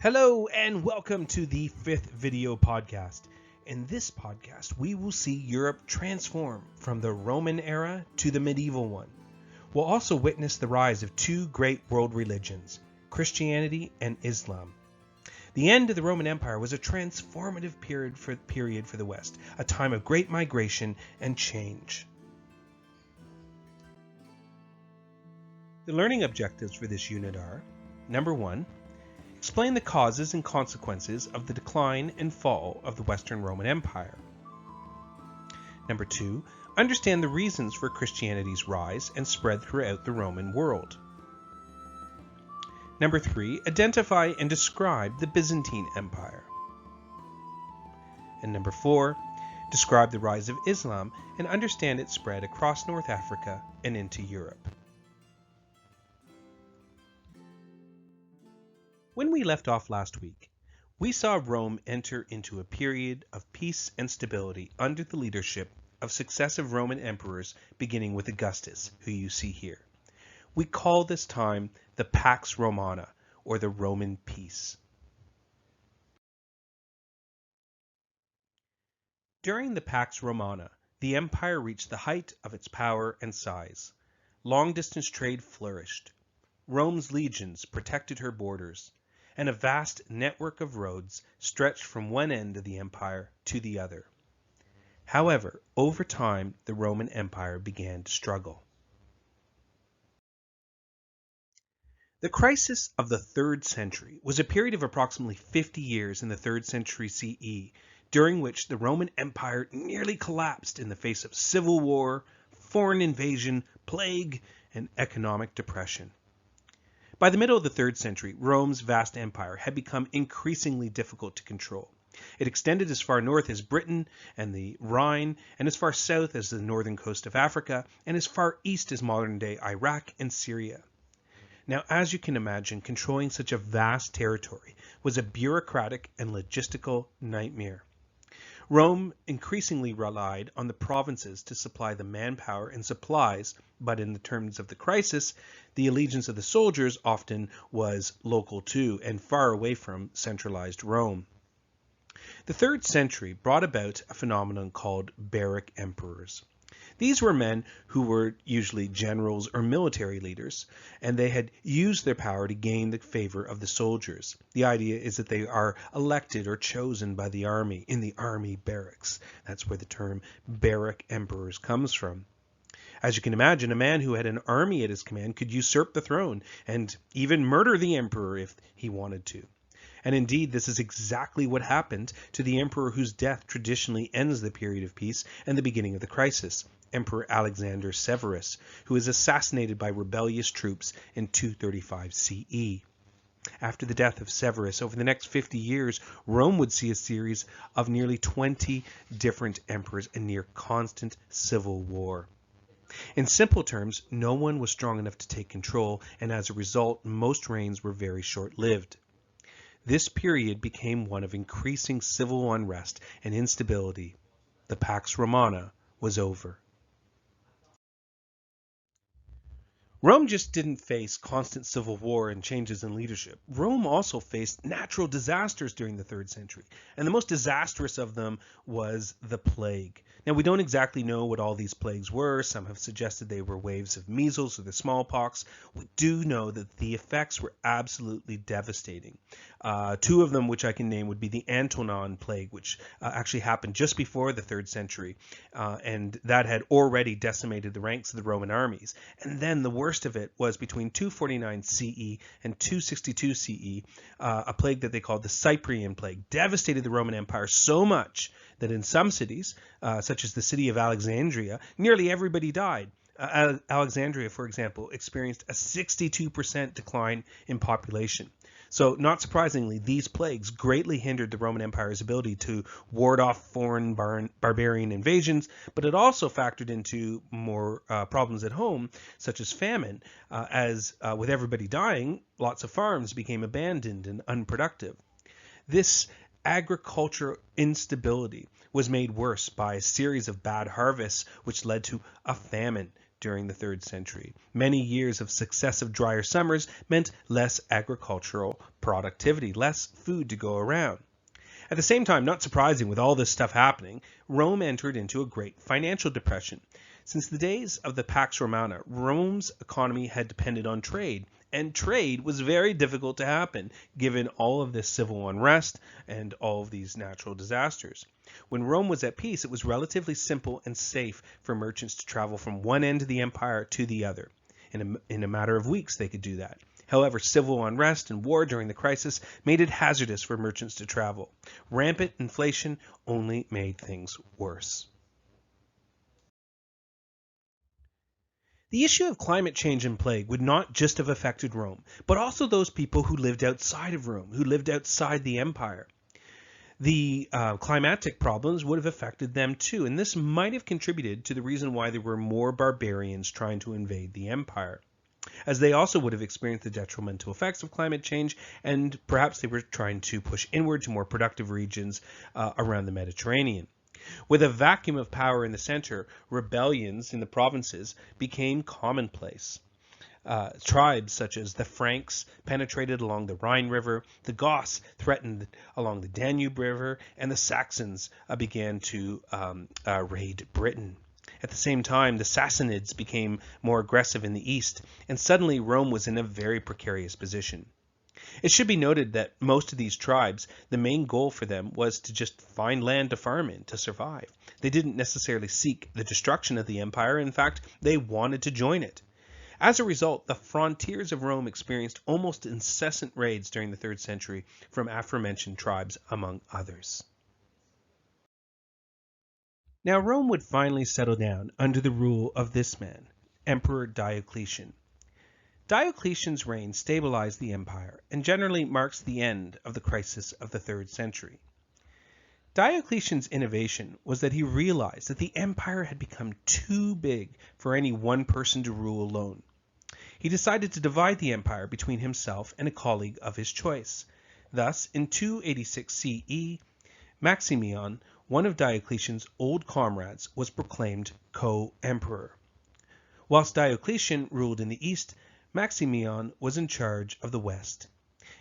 Hello and welcome to the fifth video podcast. In this podcast, we will see Europe transform from the Roman era to the medieval one. We'll also witness the rise of two great world religions, Christianity and Islam. The end of the Roman Empire was a transformative period for the West, a time of great migration and change. The learning objectives for this unit are: number 1, explain the causes and consequences of the decline and fall of the Western Roman Empire. Number 2, understand the reasons for Christianity's rise and spread throughout the Roman world. Number 3, identify and describe the Byzantine Empire. And number 4, describe the rise of Islam and understand its spread across North Africa and into Europe. When we left off last week, we saw Rome enter into a period of peace and stability under the leadership of successive Roman emperors, beginning with Augustus, who you see here. We call this time the Pax Romana, or the Roman peace. During the Pax Romana, the empire reached the height of its power and size. Long-distance trade flourished. Rome's legions protected her borders, and a vast network of roads stretched from one end of the empire to the other. However, over time, the Roman Empire began to struggle. The crisis of the 3rd century was a period of approximately 50 years in the 3rd century CE, during which the Roman Empire nearly collapsed in the face of civil war, foreign invasion, plague, and economic depression. By the middle of the 3rd century, Rome's vast empire had become increasingly difficult to control. It extended as far north as Britain and the Rhine, and as far south as the northern coast of Africa, and as far east as modern-day Iraq and Syria. Now, as you can imagine, controlling such a vast territory was a bureaucratic and logistical nightmare. Rome increasingly relied on the provinces to supply the manpower and supplies, but in the terms of the crisis, the allegiance of the soldiers often was local too, and far away from centralized Rome. The 3rd century brought about a phenomenon called barrack emperors. These were men who were usually generals or military leaders, and they had used their power to gain the favor of the soldiers. The idea is that they are elected or chosen by the army in the army barracks. That's where the term barrack emperors comes from. As you can imagine, a man who had an army at his command could usurp the throne and even murder the emperor if he wanted to. And indeed, this is exactly what happened to the emperor whose death traditionally ends the period of peace and the beginning of the crisis, Emperor Alexander Severus, who was assassinated by rebellious troops in 235 CE. After the death of Severus, over the next 50 years, Rome would see a series of nearly 20 different emperors and near constant civil war. In simple terms, no one was strong enough to take control, and as a result, most reigns were very short-lived. This period became one of increasing civil unrest and instability. The Pax Romana was over. Rome just didn't face constant civil war and changes in leadership. Rome also faced natural disasters during the 3rd century, and the most disastrous of them was the plague. Now, we don't exactly know what all these plagues were. Some have suggested they were waves of measles or the smallpox. We do know that the effects were absolutely devastating. Two of them, which I can name, would be the Antonine plague, which actually happened just before the 3rd century, and that had already decimated the ranks of the Roman armies. And then the worst of it was between 249 CE and 262 CE, a plague that they called the Cyprian plague, devastated the Roman Empire so much that in some cities, such as the city of Alexandria, nearly everybody died. Alexandria, for example, experienced a 62% decline in population. So, not surprisingly, these plagues greatly hindered the Roman Empire's ability to ward off foreign barbarian invasions, but it also factored into more problems at home, such as famine. As with everybody dying, lots of farms became abandoned and unproductive. This agricultural instability was made worse by a series of bad harvests, which led to a famine during the 3rd century. Many years of successive drier summers meant less agricultural productivity, less food to go around. At the same time, not surprising with all this stuff happening, Rome entered into a great financial depression. Since the days of the Pax Romana, Rome's economy had depended on trade, and trade was very difficult to happen given all of this civil unrest and all of these natural disasters. When Rome was at peace, it was relatively simple and safe for merchants to travel from one end of the empire to the other. In a matter of weeks, they could do that. However, civil unrest and war during the crisis made it hazardous for merchants to travel. Rampant inflation only made things worse. The issue of climate change and plague would not just have affected Rome, but also those people who lived outside of Rome, who lived outside the empire. The climatic problems would have affected them too, and this might have contributed to the reason why there were more barbarians trying to invade the empire, as they also would have experienced the detrimental effects of climate change, and perhaps they were trying to push inward to more productive regions around the Mediterranean. With a vacuum of power in the center, rebellions in the provinces became commonplace. Tribes such as the Franks penetrated along the Rhine River, the Goths threatened along the Danube River, and the Saxons began to raid Britain. At the same time, the Sassanids became more aggressive in the east, and suddenly Rome was in a very precarious position. It should be noted that most of these tribes, the main goal for them was to just find land to farm in to survive. They didn't necessarily seek the destruction of the empire. In fact, they wanted to join it. As a result, the frontiers of Rome experienced almost incessant raids during the 3rd century from aforementioned tribes, among others. Now, Rome would finally settle down under the rule of this man, Emperor Diocletian. Diocletian's reign stabilized the empire and generally marks the end of the crisis of the 3rd century. Diocletian's innovation was that he realized that the empire had become too big for any one person to rule alone. He decided to divide the empire between himself and a colleague of his choice. Thus, in 286 CE, Maximian, one of Diocletian's old comrades, was proclaimed co-emperor. Whilst Diocletian ruled in the east, Maximian was in charge of the west.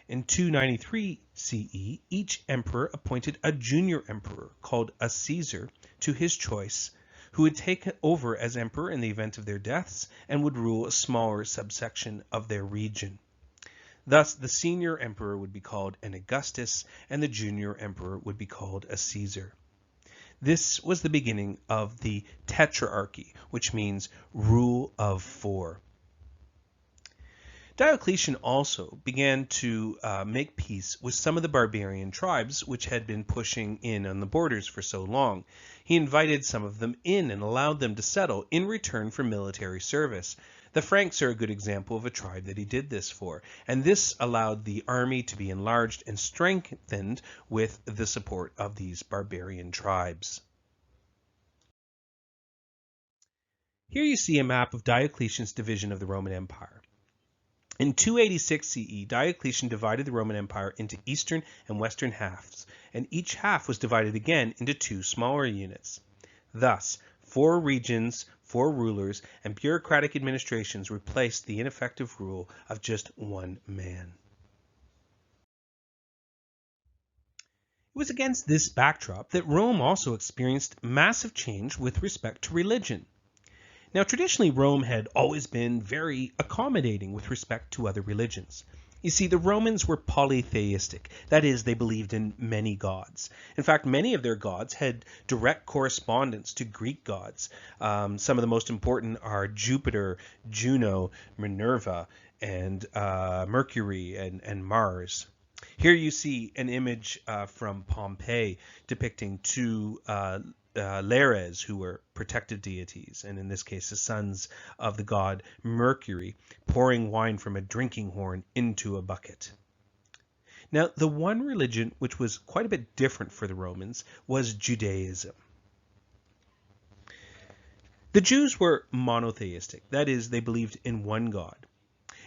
In 293 CE, each emperor appointed a junior emperor, called a Caesar, to his choice, who would take over as emperor in the event of their deaths and would rule a smaller subsection of their region. Thus, the senior emperor would be called an Augustus, and the junior emperor would be called a Caesar. This was the beginning of the tetrarchy, which means rule of 4. Diocletian also began to make peace with some of the barbarian tribes which had been pushing in on the borders for so long. He invited some of them in and allowed them to settle in return for military service. The Franks are a good example of a tribe that he did this for, and this allowed the army to be enlarged and strengthened with the support of these barbarian tribes. Here you see a map of Diocletian's division of the Roman Empire. In 286 CE, Diocletian divided the Roman Empire into eastern and western halves, and each half was divided again into 2 smaller units. Thus, 4 regions, 4 rulers, and bureaucratic administrations replaced the ineffective rule of just one man. It was against this backdrop that Rome also experienced massive change with respect to religion. Now, traditionally, Rome had always been very accommodating with respect to other religions. You see, the Romans were polytheistic. That is, they believed in many gods. In fact, many of their gods had direct correspondence to Greek gods. Some of the most important are Jupiter, Juno, Minerva, and Mercury and Mars. Here you see an image from Pompeii depicting 2 Lares, who were protective deities, and in this case the sons of the god Mercury, pouring wine from a drinking horn into a bucket. Now, the one religion which was quite a bit different for the Romans was Judaism. The Jews were monotheistic, that is, they believed in one god.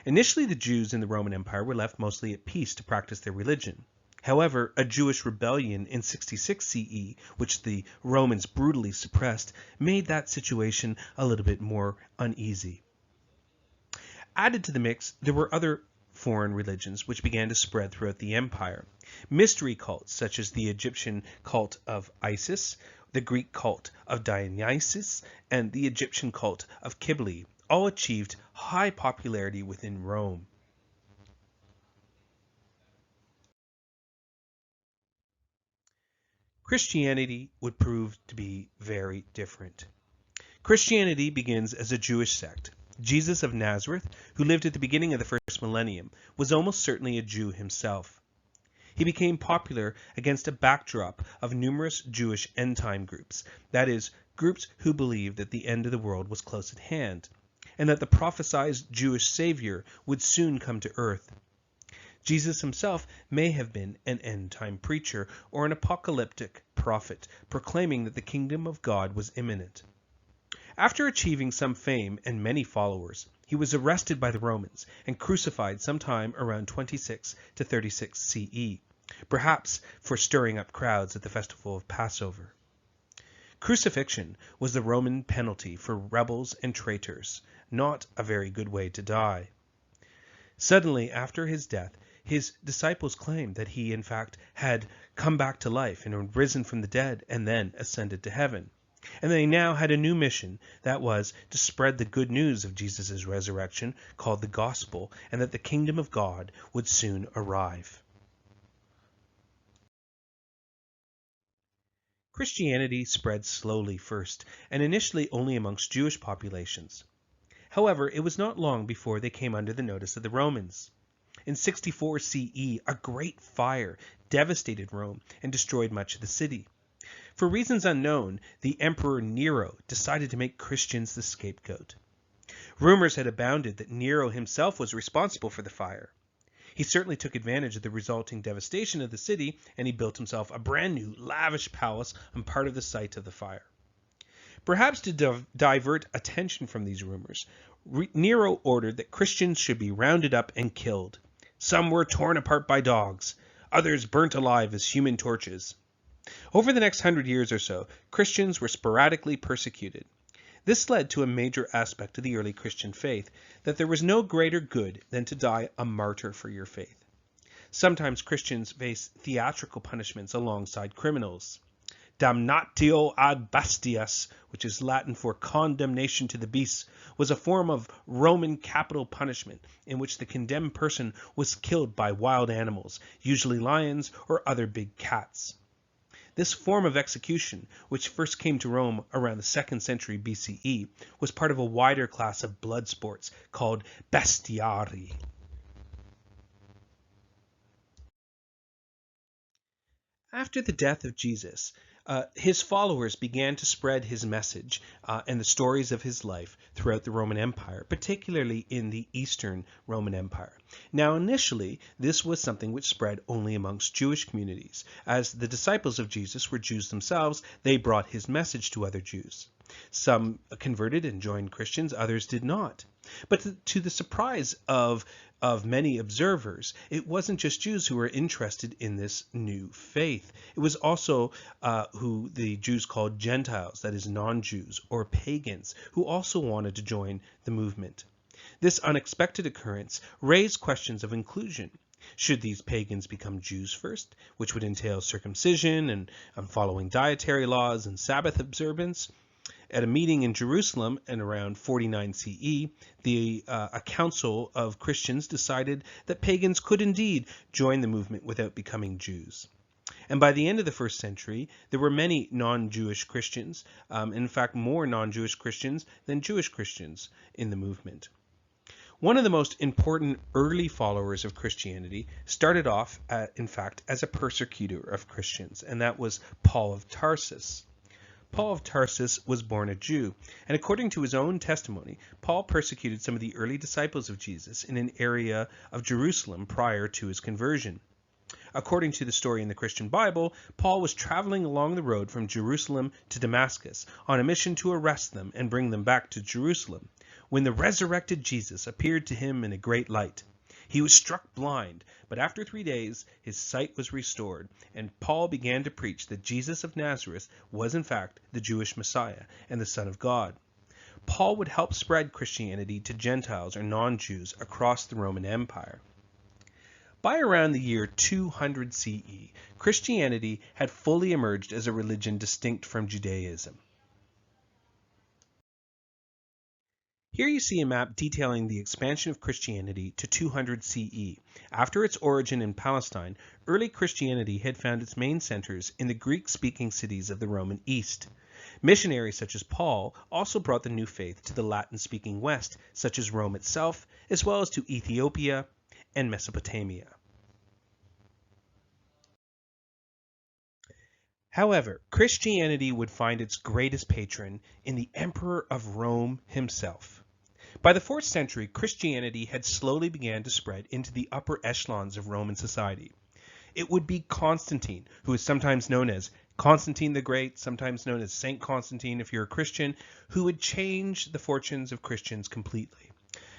Initially, the Jews in the Roman Empire were left mostly at peace to practice their religion. However, a Jewish rebellion in 66 CE, which the Romans brutally suppressed, made that situation a little bit more uneasy. Added to the mix, there were other foreign religions which began to spread throughout the empire. Mystery cults such as the Egyptian cult of Isis, the Greek cult of Dionysus, and the Egyptian cult of Cybele all achieved high popularity within Rome. Christianity would prove to be very different. Christianity begins as a Jewish sect. Jesus of Nazareth, who lived at the beginning of the first millennium, was almost certainly a Jew himself. He became popular against a backdrop of numerous Jewish end-time groups, that is, groups who believed that the end of the world was close at hand, and that the prophesied Jewish Savior would soon come to earth. Jesus himself may have been an end-time preacher or an apocalyptic prophet, proclaiming that the kingdom of God was imminent. After achieving some fame and many followers, he was arrested by the Romans and crucified sometime around 26 to 36 CE, perhaps for stirring up crowds at the festival of Passover. Crucifixion was the Roman penalty for rebels and traitors, not a very good way to die. Suddenly, after his death, his disciples claimed that he, in fact, had come back to life and had risen from the dead and then ascended to heaven. And they now had a new mission, that was, to spread the good news of Jesus' resurrection, called the gospel, and that the kingdom of God would soon arrive. Christianity spread slowly first, and initially only amongst Jewish populations. However, it was not long before they came under the notice of the Romans. In 64 CE, a great fire devastated Rome and destroyed much of the city. For reasons unknown, the Emperor Nero decided to make Christians the scapegoat. Rumors had abounded that Nero himself was responsible for the fire. He certainly took advantage of the resulting devastation of the city, and he built himself a brand new, lavish palace on part of the site of the fire. Perhaps to divert attention from these rumors, Nero ordered that Christians should be rounded up and killed. Some were torn apart by dogs, others burnt alive as human torches. Over the next 100 years or so, Christians were sporadically persecuted. This led to a major aspect of the early Christian faith, that there was no greater good than to die a martyr for your faith. Sometimes Christians face theatrical punishments alongside criminals. Damnatio ad bestias, which is Latin for condemnation to the beasts, was a form of Roman capital punishment in which the condemned person was killed by wild animals, usually lions or other big cats. This form of execution, which first came to Rome around the 2nd century BCE, was part of a wider class of blood sports called bestiarii. After the death of Jesus, his followers began to spread his message and the stories of his life throughout the Roman Empire, particularly in the Eastern Roman Empire. Now, initially, this was something which spread only amongst Jewish communities. As the disciples of Jesus were Jews themselves, they brought his message to other Jews. Some converted and joined Christians, others did not. But to the surprise of many observers, it wasn't just Jews who were interested in this new faith. It was also who the Jews called Gentiles, that is, non-Jews or pagans, who also wanted to join the movement. This unexpected occurrence raised questions of inclusion. Should these pagans become Jews first, which would entail circumcision and following dietary laws and Sabbath observance? At a meeting in Jerusalem in around 49 CE, a council of Christians decided that pagans could indeed join the movement without becoming Jews. And by the end of the 1st century, there were many non-Jewish Christians, in fact more non-Jewish Christians than Jewish Christians in the movement. One of the most important early followers of Christianity started off, in fact, as a persecutor of Christians, and that was Paul of Tarsus. Paul of Tarsus was born a Jew, and according to his own testimony, Paul persecuted some of the early disciples of Jesus in an area of Jerusalem prior to his conversion. According to the story in the Christian Bible, Paul was traveling along the road from Jerusalem to Damascus on a mission to arrest them and bring them back to Jerusalem, when the resurrected Jesus appeared to him in a great light. He was struck blind, but after 3 days his sight was restored, and Paul began to preach that Jesus of Nazareth was in fact the Jewish Messiah and the Son of God. Paul would help spread Christianity to Gentiles or non-Jews across the Roman Empire. By around the year 200 CE, Christianity had fully emerged as a religion distinct from Judaism. Here you see a map detailing the expansion of Christianity to 200 CE. After its origin in Palestine, early Christianity had found its main centers in the Greek-speaking cities of the Roman East. Missionaries such as Paul also brought the new faith to the Latin-speaking West, such as Rome itself, as well as to Ethiopia and Mesopotamia. However, Christianity would find its greatest patron in the Emperor of Rome himself. By the 4th century, Christianity had slowly begun to spread into the upper echelons of Roman society. It would be Constantine, who is sometimes known as Constantine the Great, sometimes known as Saint Constantine if you're a Christian, who would change the fortunes of Christians completely.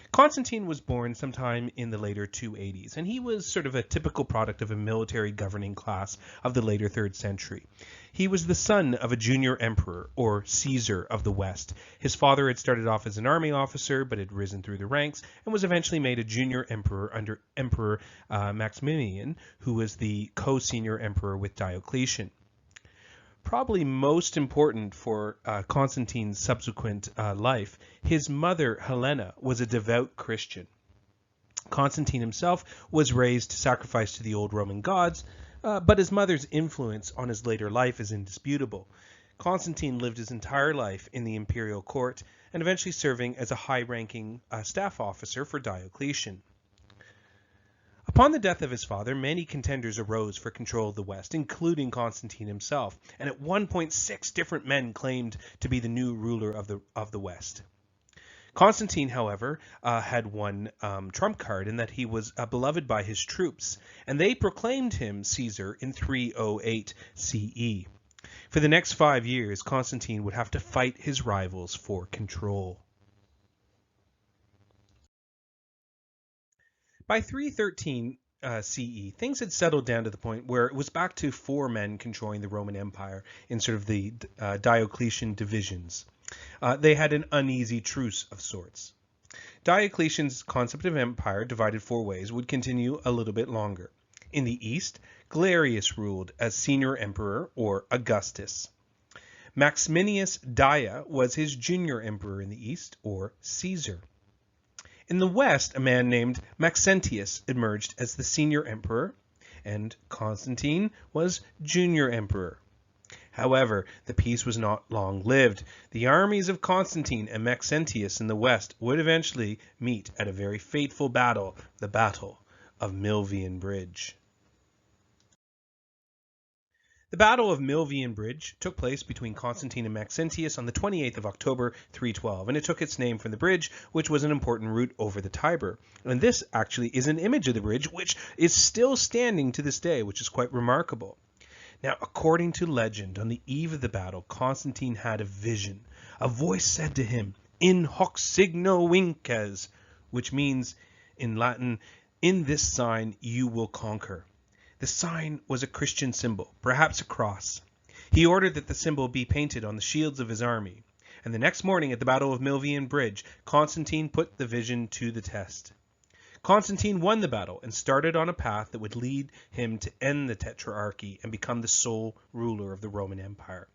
Constantine was born sometime in the later 280s, and he was sort of a typical product of a military governing class of the later 3rd century. He was the son of a junior emperor, or Caesar, of the West. His father had started off as an army officer, but had risen through the ranks, and was eventually made a junior emperor under Emperor Maximian, who was the co-senior emperor with Diocletian. Probably most important for Constantine's subsequent life, his mother Helena was a devout Christian. Constantine himself was raised to sacrifice to the old Roman gods, but his mother's influence on his later life is indisputable. Constantine lived his entire life in the imperial court and eventually serving as a high-ranking staff officer for Diocletian. Upon the death of his father, many contenders arose for control of the West, including Constantine himself, and at one point 6 different men claimed to be the new ruler of the West. Constantine, however, had one trump card in that he was beloved by his troops, and they proclaimed him Caesar in 308 CE. For the next 5 years, Constantine would have to fight his rivals for control. By 313 CE, things had settled down to the point where it was back to 4 men controlling the Roman Empire in sort of the Diocletian divisions. They had an uneasy truce of sorts. Diocletian's concept of empire divided 4 ways would continue a little bit longer. In the east, Galerius ruled as senior emperor, or Augustus. Maximinus Daia was his junior emperor in the east, or Caesar. In the west, a man named Maxentius emerged as the senior emperor, and Constantine was junior emperor. However, the peace was not long-lived. The armies of Constantine and Maxentius in the west would eventually meet at a very fateful battle, the Battle of Milvian Bridge. The Battle of Milvian Bridge took place between Constantine and Maxentius on the 28th of October 312, and it took its name from the bridge, which was an important route over the Tiber. And this actually is an image of the bridge, which is still standing to this day, which is quite remarkable. Now, according to legend, on the eve of the battle, Constantine had a vision. A voice said to him, "In hoc signo vinces," which means, in Latin, "In this sign you will conquer." The sign was a Christian symbol, perhaps a cross. He ordered that the symbol be painted on the shields of his army. And the next morning at the Battle of Milvian Bridge, Constantine put the vision to the test. Constantine won the battle and started on a path that would lead him to end the tetrarchy and become the sole ruler of the Roman Empire.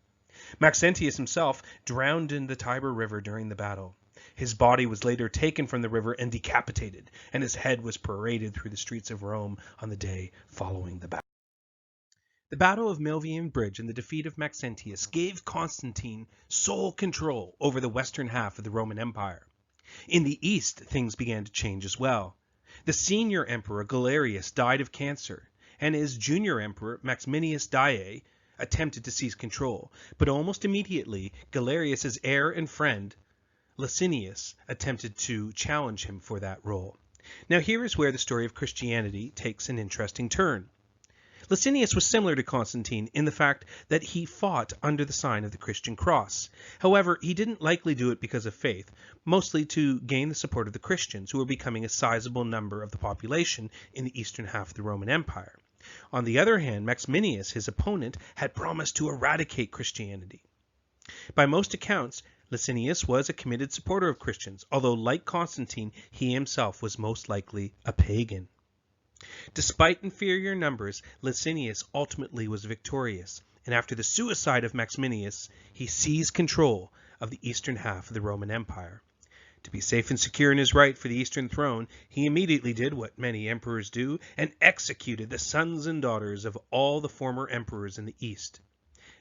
Maxentius himself drowned in the Tiber River during the battle. His body was later taken from the river and decapitated, and his head was paraded through the streets of Rome on the day following the battle. The Battle of Milvian Bridge and the defeat of Maxentius gave Constantine sole control over the western half of the Roman Empire. In the east, things began to change as well. The senior emperor Galerius died of cancer, and his junior emperor Maximinus Daia attempted to seize control, but almost immediately Galerius's heir and friend Licinius attempted to challenge him for that role. Now here is where the story of Christianity takes an interesting turn. Licinius was similar to Constantine in the fact that he fought under the sign of the Christian cross. However, he didn't likely do it because of faith, mostly to gain the support of the Christians, who were becoming a sizable number of the population in the eastern half of the Roman Empire. On the other hand, Maximianus, his opponent, had promised to eradicate Christianity. By most accounts, Licinius was a committed supporter of Christians, although like Constantine, he himself was most likely a pagan. Despite inferior numbers, Licinius ultimately was victorious, and after the suicide of Maximianus, he seized control of the eastern half of the Roman Empire. To be safe and secure in his right for the eastern throne, he immediately did what many emperors do and executed the sons and daughters of all the former emperors in the east.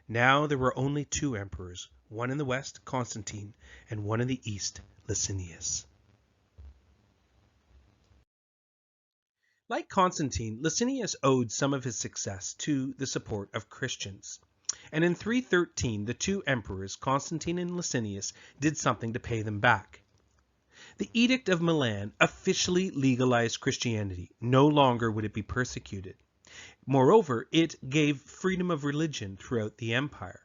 Now there were only two emperors, one in the west, Constantine, and one in the east, Licinius. Like Constantine, Licinius owed some of his success to the support of Christians. And in 313, the two emperors, Constantine and Licinius, did something to pay them back. The Edict of Milan officially legalized Christianity. No longer would it be persecuted. Moreover, it gave freedom of religion throughout the empire.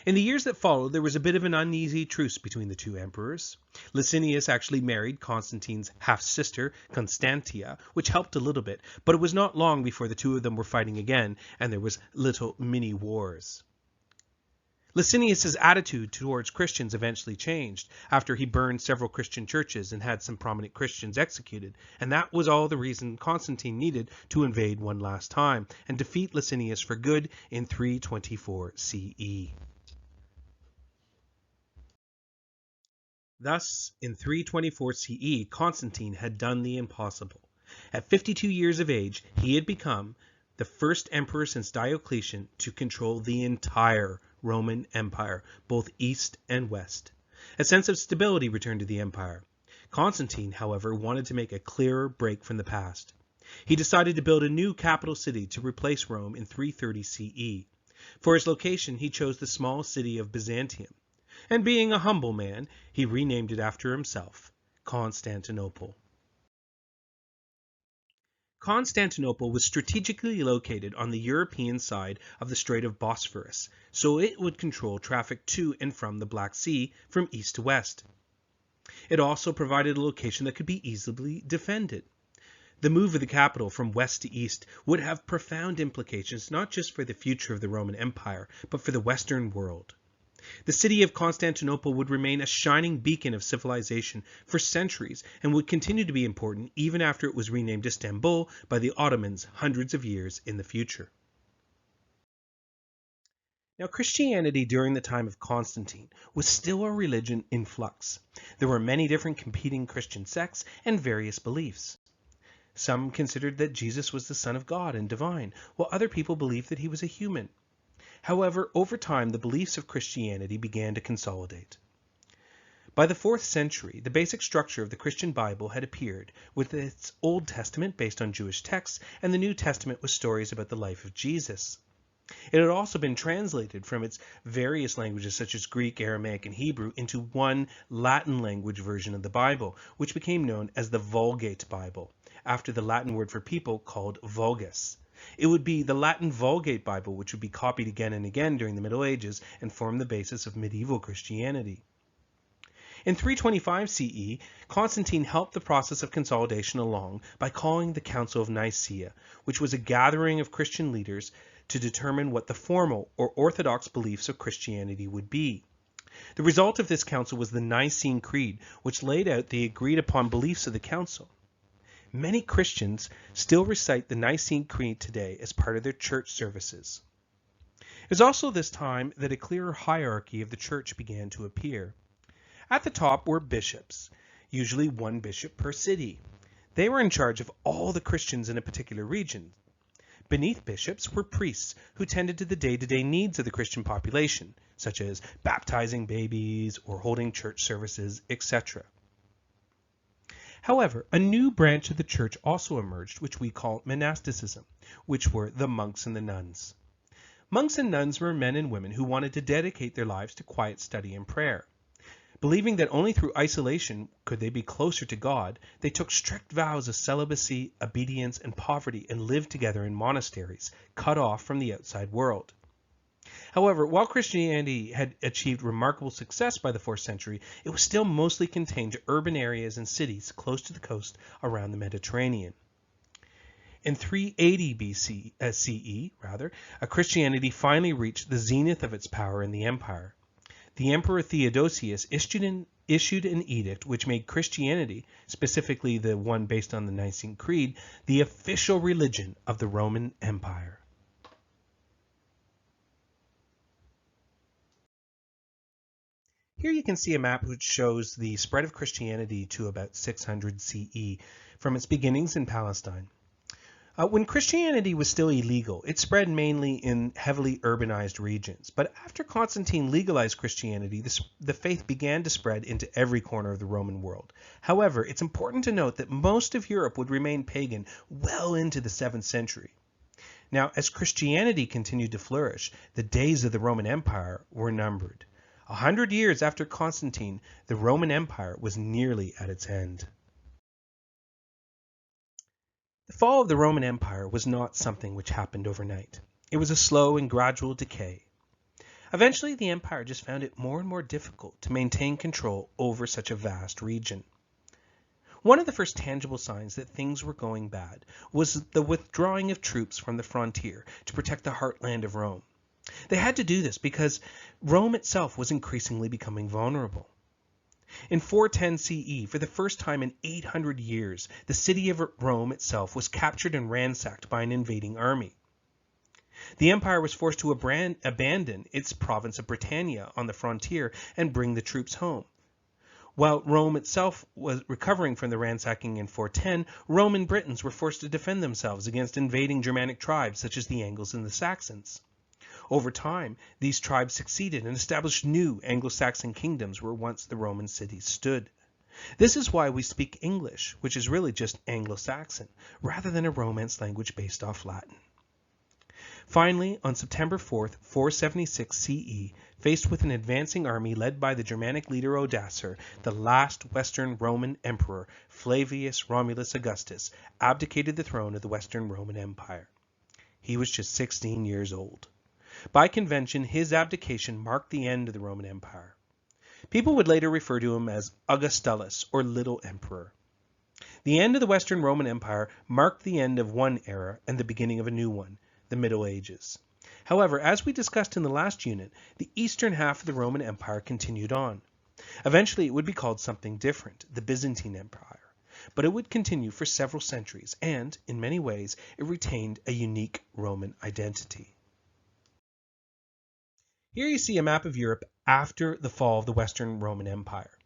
In the years that followed, there was a bit of an uneasy truce between the two emperors. Licinius actually married Constantine's half-sister, Constantia, which helped a little bit, but it was not long before the two of them were fighting again, and there was little mini-wars. Licinius's attitude towards Christians eventually changed after he burned several Christian churches and had some prominent Christians executed, and that was all the reason Constantine needed to invade one last time and defeat Licinius for good in 324 CE. Thus, in 324 CE, Constantine had done the impossible. At 52 years of age, he had become the first emperor since Diocletian to control the entire Roman Empire, both east and west. A sense of stability returned to the empire. Constantine, however, wanted to make a clearer break from the past. He decided to build a new capital city to replace Rome in 330 CE. For his location, he chose the small city of Byzantium. And being a humble man, he renamed it after himself, Constantinople. Constantinople was strategically located on the European side of the Strait of Bosphorus, so it would control traffic to and from the Black Sea from east to west. It also provided a location that could be easily defended. The move of the capital from west to east would have profound implications not just for the future of the Roman Empire, but for the Western world. The city of Constantinople would remain a shining beacon of civilization for centuries and would continue to be important even after it was renamed Istanbul by the Ottomans hundreds of years in the future. Now, Christianity during the time of Constantine was still a religion in flux. There were many different competing Christian sects and various beliefs. Some considered that Jesus was the Son of God and divine, while other people believed that he was a human. However, over time, the beliefs of Christianity began to consolidate. By the 4th century, the basic structure of the Christian Bible had appeared, with its Old Testament based on Jewish texts and the New Testament with stories about the life of Jesus. It had also been translated from its various languages such as Greek, Aramaic, and Hebrew into one Latin language version of the Bible, which became known as the Vulgate Bible, after the Latin word for people called vulgus. It would be the Latin Vulgate Bible which would be copied again and again during the Middle Ages and form the basis of medieval Christianity. In 325 CE, Constantine helped the process of consolidation along by calling the Council of Nicaea, which was a gathering of Christian leaders to determine what the formal or orthodox beliefs of Christianity would be. The result of this council was the Nicene Creed, which laid out the agreed-upon beliefs of the council. Many Christians still recite the Nicene Creed today as part of their church services. It was also this time that a clearer hierarchy of the church began to appear. At the top were bishops, usually one bishop per city. They were in charge of all the Christians in a particular region. Beneath bishops were priests who tended to the day-to-day needs of the Christian population, such as baptizing babies or holding church services, etc. However, a new branch of the church also emerged, which we call monasticism, which were the monks and the nuns. Monks and nuns were men and women who wanted to dedicate their lives to quiet study and prayer. Believing that only through isolation could they be closer to God, they took strict vows of celibacy, obedience, and poverty and lived together in monasteries, cut off from the outside world. However, while Christianity had achieved remarkable success by the 4th century, it was still mostly contained to urban areas and cities close to the coast around the Mediterranean. In 380 CE, Christianity finally reached the zenith of its power in the empire. The Emperor Theodosius issued an edict which made Christianity, specifically the one based on the Nicene Creed, the official religion of the Roman Empire. Here you can see a map which shows the spread of Christianity to about 600 CE from its beginnings in Palestine. When Christianity was still illegal, it spread mainly in heavily urbanized regions. But after Constantine legalized Christianity, the faith began to spread into every corner of the Roman world. However, it's important to note that most of Europe would remain pagan well into the 7th century. Now, as Christianity continued to flourish, the days of the Roman Empire were numbered. 100 years after Constantine, the Roman Empire was nearly at its end. The fall of the Roman Empire was not something which happened overnight. It was a slow and gradual decay. Eventually, the empire just found it more and more difficult to maintain control over such a vast region. One of the first tangible signs that things were going bad was the withdrawing of troops from the frontier to protect the heartland of Rome. They had to do this because Rome itself was increasingly becoming vulnerable. In 410 CE, for the first time in 800 years, the city of Rome itself was captured and ransacked by an invading army. The empire was forced to abandon its province of Britannia on the frontier and bring the troops home. While Rome itself was recovering from the ransacking in 410, Roman Britons were forced to defend themselves against invading Germanic tribes such as the Angles and the Saxons. Over time, these tribes succeeded and established new Anglo-Saxon kingdoms where once the Roman cities stood. This is why we speak English, which is really just Anglo-Saxon, rather than a Romance language based off Latin. Finally, on September 4th, 476 CE, faced with an advancing army led by the Germanic leader Odoacer, the last Western Roman emperor, Flavius Romulus Augustus, abdicated the throne of the Western Roman Empire. He was just 16 years old. By convention, his abdication marked the end of the Roman Empire. People would later refer to him as Augustulus, or Little Emperor. The end of the Western Roman Empire marked the end of one era and the beginning of a new one, the Middle Ages. However, as we discussed in the last unit, the eastern half of the Roman Empire continued on. Eventually, it would be called something different, the Byzantine Empire. But it would continue for several centuries, and, in many ways, it retained a unique Roman identity. Here you see a map of Europe after the fall of the Western Roman Empire.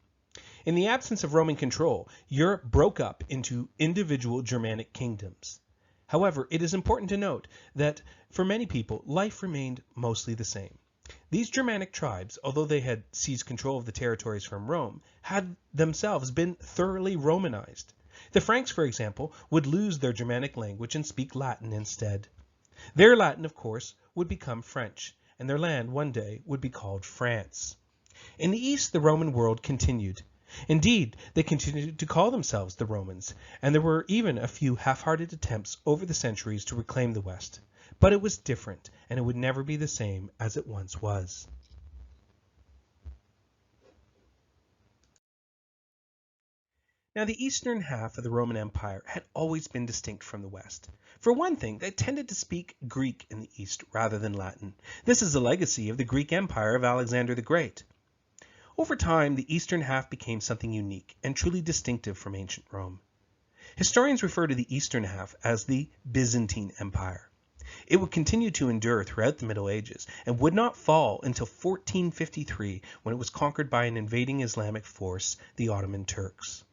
In the absence of Roman control, Europe broke up into individual Germanic kingdoms. However, it is important to note that for many people, life remained mostly the same. These Germanic tribes, although they had seized control of the territories from Rome, had themselves been thoroughly Romanized. The Franks, for example, would lose their Germanic language and speak Latin instead. Their Latin, of course, would become French, and their land one day would be called France. In the east, the Roman world continued. Indeed, they continued to call themselves the Romans, and there were even a few half-hearted attempts over the centuries to reclaim the West. But it was different, and it would never be the same as it once was. Now, the eastern half of the Roman Empire had always been distinct from the West. For one thing, they tended to speak Greek in the East rather than Latin. This is a legacy of the Greek Empire of Alexander the Great. Over time, the eastern half became something unique and truly distinctive from ancient Rome. Historians refer to the eastern half as the Byzantine Empire. It would continue to endure throughout the Middle Ages and would not fall until 1453 when it was conquered by an invading Islamic force, the Ottoman Turks.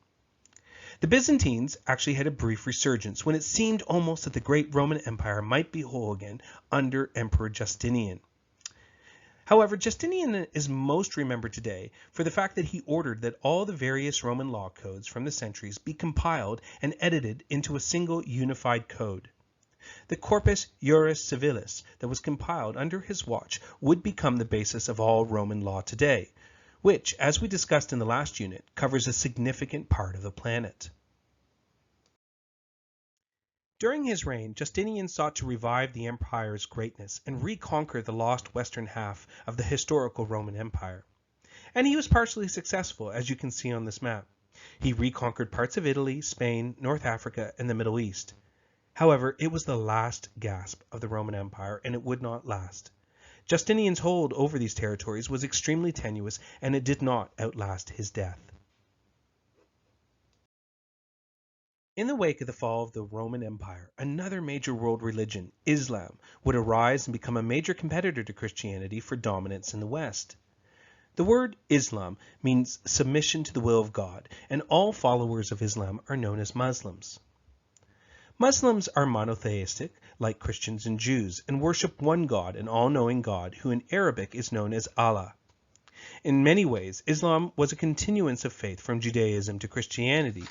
The Byzantines actually had a brief resurgence when it seemed almost that the great Roman Empire might be whole again under Emperor Justinian. However, Justinian is most remembered today for the fact that he ordered that all the various Roman law codes from the centuries be compiled and edited into a single unified code. The Corpus Juris Civilis that was compiled under his watch would become the basis of all Roman law today, which, as we discussed in the last unit, covers a significant part of the planet. During his reign, Justinian sought to revive the empire's greatness and reconquer the lost western half of the historical Roman Empire. And he was partially successful, as you can see on this map. He reconquered parts of Italy, Spain, North Africa, and the Middle East. However, it was the last gasp of the Roman Empire, and it would not last. Justinian's hold over these territories was extremely tenuous, and it did not outlast his death. In the wake of the fall of the Roman Empire, another major world religion, Islam, would arise and become a major competitor to Christianity for dominance in the West. The word Islam means submission to the will of God, and all followers of Islam are known as Muslims. Muslims are monotheistic, like Christians and Jews, and worship one God, an all-knowing God, who in Arabic is known as Allah. In many ways, Islam was a continuance of faith from Judaism to Christianity.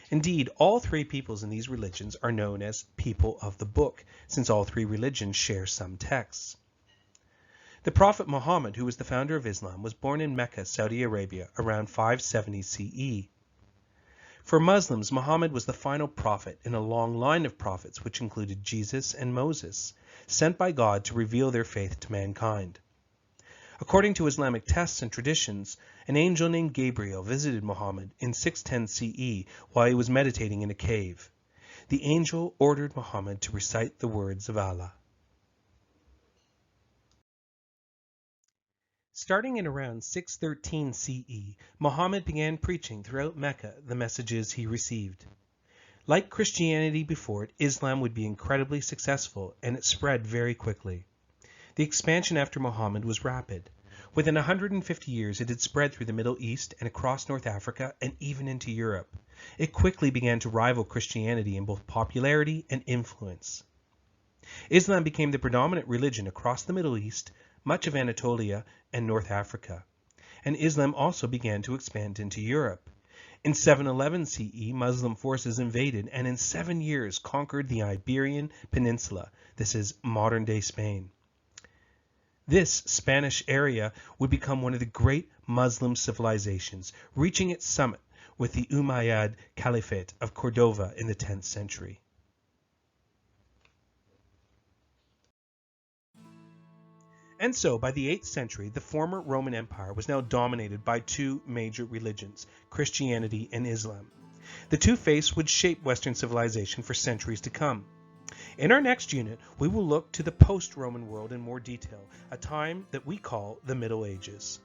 Indeed, all three peoples in these religions are known as people of the book, since all three religions share some texts. The Prophet Muhammad, who was the founder of Islam, was born in Mecca, Saudi Arabia, around 570 CE. For Muslims, Muhammad was the final prophet in a long line of prophets, which included Jesus and Moses, sent by God to reveal their faith to mankind. According to Islamic texts and traditions, an angel named Gabriel visited Muhammad in 610 CE while he was meditating in a cave. The angel ordered Muhammad to recite the words of Allah. Starting in around 613 CE, Muhammad began preaching throughout Mecca the messages he received. Like Christianity before it, Islam would be incredibly successful, and it spread very quickly. The expansion after Muhammad was rapid. Within 150 years, it had spread through the Middle East and across North Africa and even into Europe. It quickly began to rival Christianity in both popularity and influence. Islam became the predominant religion across the Middle East, much of Anatolia, and North Africa. And Islam also began to expand into Europe. In 711 CE, Muslim forces invaded and in 7 years conquered the Iberian Peninsula. This is modern-day Spain. This Spanish area would become one of the great Muslim civilizations, reaching its summit with the Umayyad Caliphate of Cordova in the 10th century. And so, by the 8th century, the former Roman Empire was now dominated by two major religions, Christianity and Islam. The two faiths would shape Western civilization for centuries to come. In our next unit, we will look to the post-Roman world in more detail, a time that we call the Middle Ages.